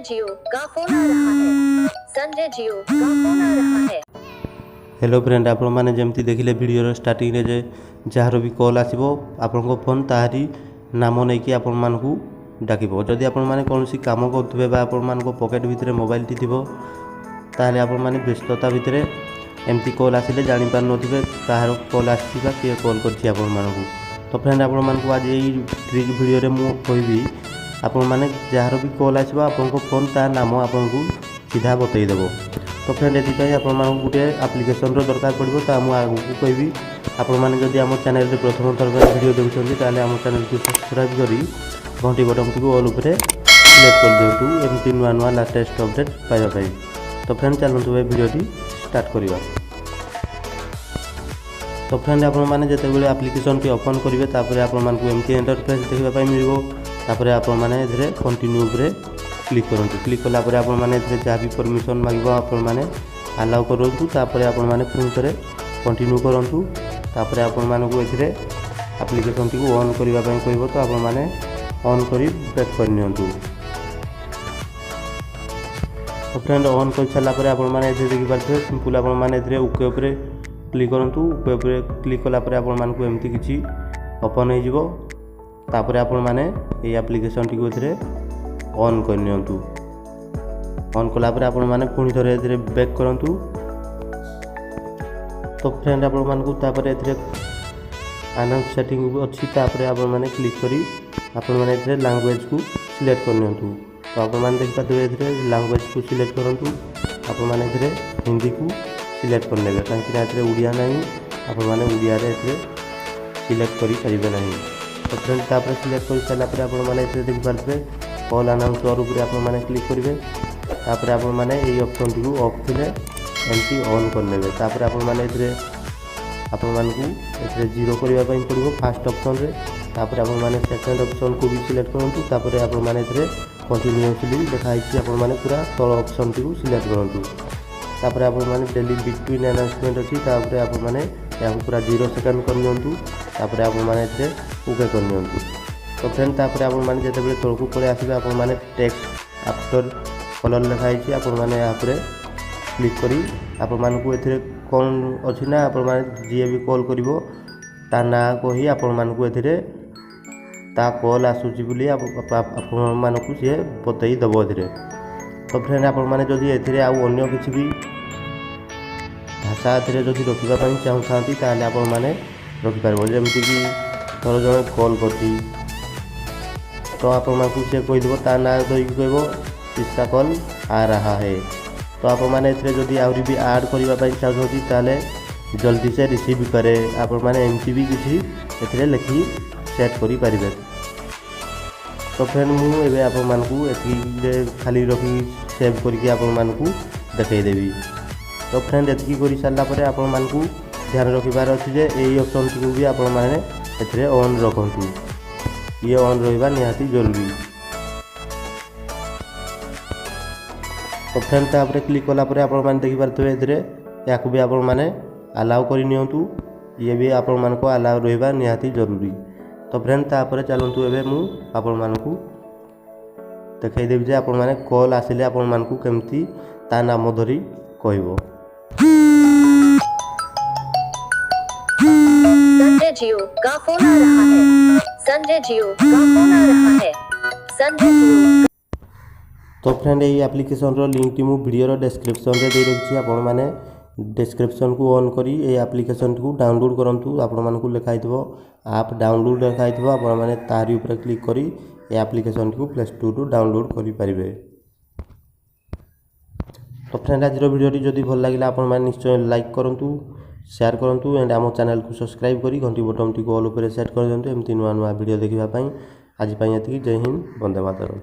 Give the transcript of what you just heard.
जियो का फोन आ रहा है। संजय जियो का फोन आ रहा है। हेलो फ्रेंड, आपण मैंने जमती देखिले वीडियो स्टार्टिंग रे जार भी कॉल आसो आपण फोन तारी नाम नहीं कि आपण मानकू डाकिबो। जदि आपण माने कोनोसी काम करथुबे बा आपण मानको पॉकेट भितरे मोबाइल टी थिबो ताले आपण माने व्यस्तता भितरे एमती कॉल आसिले जानि पार नथिबे काहार कॉल आसीबा के कॉल करछि आपण मानकू। तो फ्रेंड आपण मानकू आज एई ट्रिक वीडियो रे मु कहबी आपण माने जार भी कॉल आसीबा आपनको फोन ता नाम आपनको सीधा बतई देबो। तो फ्रेंड एथि आपण मानकू गुटे एप्लिकेशन रो दरकार पड़िबो। ता मु आगु कहबी आपण माने जदि हम चैनल रे प्रथम थर वीडियो देखुछन्ती ताले हम चैनल को सब्सक्राइब करी घंटी बटन को ऑल उपरे सिलेक्ट कर देउतु एमती नुआ नुआ लेटेस्ट अपडेट पाइबा पाई। तो फ्रेंड चलନ୍ତୁ ए वीडियो टी स्टार्ट करिवा। तो फ्रेंड आपण माने जते बेले एप्लिकेशन टी ओपन करिवे तापर आपण मानकू एमती इंटरफेस देखिबा पाई मिलिबो। तापर आपण माने एथरे कंटिन्यू उपरे क्लिक करंतु। क्लिक कला पर आपण माने एथरे जा भी परमिशन मागिबो आपण माने अलाउ करंतु। तापर आपण माने पुन करे कंटिन्यू करंतु। तापर आपण मानकू एथरे एप्लिकेशन टी को ऑन करिबा पाई कहबो। तो आपण माने ऑन करी बैक कर नियंतु। तो फ्रेंड ऑन कर सारा पर आपण माने एथरे देखि पारथे सिंपल आपण माने एथरे ओके ऊपर क्लिक करंतु। ओके ऊपर क्लिक कला पर आपण मानकू एमती किछि ओपन हो जिवो। तापर आपण माने ए एप्लिकेशन टी को एथरे ऑन कर नियंतु। ऑन कला पर आपण माने पुनी थरे एथरे बैक करंतु। तो फ्रेंड आपण मानकू तापर एथरे अनाउंस सेटिंग अच्छी तापर आपण माने क्लिक करी आपण माने एथरे लैंग्वेज को सिलेक्ट कर नियंतु। तो आपण माने देख पाते एथरे लैंग्वेज को सिलेक्ट करंतु। आपण माने एथरे हिंदी को सिलेक्ट कर लेबे काहे कि एथरे उड़िया नहीं आपण माने उड़िया रे एथरे सिलेक्ट करी परिबे नहीं। तो फ्रेंड तापर सिलेक्ट कर साला पर आपण माने एथरे देख पाते कॉल अनाउंस और ऊपर आपण माने क्लिक करिवे। तापर आपण माने एई ऑप्शन को ऑफ थिले एमटी ऑन कर लेबे। तापर आपण माने एथरे आपण मानकू एथरे जीरो करिवा पई पड़िबो फर्स्ट ऑप्शन रे। तापर आपण माने सेकंड ऑप्शन को भी सिलेक्ट करंतु। तापर आपण माने एथरे कंटिन्यूअसली देखाई छी आपण माने पूरा तळ ऑप्शन को सिलेक्ट करंतु। तापर आपण माने डेली बिटवीन अनाउंसमेंट अछि तापर आपण माने या पूरा 0 सेकंड कर नियंतु। तापर आपण माने एथरे ओके कर नियंतु। तो फ्रेंड तापर आपण माने जते बेले तळकू पळे आसीबे आपण माने टेक्स्ट आफ्टर कलर लिखाई छी आपण माने या पर क्लिक करी आपण मानकू एथरे कोन अछि ना आपण माने जे भी कॉल करिवो ता ना कही आपण मानकू एथरे ता कॉल आसुची बोली आपण मानकू से बतई दबो एथरे। तो फ्रेंड आपण माने जदि एथरे आ अन्य किछि भी भाषा एथरे जदि रखिबा पई चाहउथांती ताले आपण माने रखि पारबो। जेमति कि थोर जण कॉल करती तो आपण मानकू से कहि देबो ता ना कहि कहबो इसका कॉल आ रहा है। तो आप मैंने एथरे जदि आउरी भी ऐड करिबा पई चाहउथि ताले जल्दी से रिसीव करे आपण माने एमटी भी किछि एथरे लिखि सेट करि परिबे। तो फ्रेंड मु एबे आपण मानकू एथि खाली रखि सेव करके आपण मानकू देखाई देबी। तो फ्रेंड एथि करि सारला परे आपण मानकू ध्यान रखिबार अछि जे एई ऑप्शन को भी आपण माने एथरे ऑन रखंतु। ये ऑन रहिबा निहाती जरूरी। तो फ्रेंड तापर क्लिक कला पर आपण माने देखि पारथबे एथरे याकू भी आपण माने अलाउ करि नियंतु। ये भी आपण मानको अलाउ रहिबा निहाती जरूरी। तो फ्रेंड तापर चलंतु एबे मु आपण मानको देखाई देबी जे आपण माने कॉल आसिले आपण मानको केमती ता नाम धरी कहबो। संजय जियो का फोन आ रहा है। संजय जियो का फोन आ रहा है। संजय जियो। तो फ्रेंड ये एप्लिकेशन रो लिंक टी मु वीडियो रो डिस्क्रिप्शन रे दे रखछि। आपण माने डिस्क्रिप्शन को ऑन करी ए एप्लिकेशन को डाउनलोड करंतु। आपण मानकू लिखाइथबो ऐप डाउनलोड लिखाइथबो आपण माने तारी ऊपर क्लिक करी ए एप्लिकेशन को प्ले स्टोर रो डाउनलोड करि परिबे। तो फ्रेंड आज रो वीडियो टी जदी भल लागिला आपण माने निश्चय लाइक करंतु, शेयर करंतु एंड हम चैनल को सब्सक्राइब करी घंटी बटन टी को ऑल ऊपर सेट कर दियंतु एमती नुआ नुआ वीडियो देखिबा पई। आज पई एति जय हिंद, वंदे मातरम।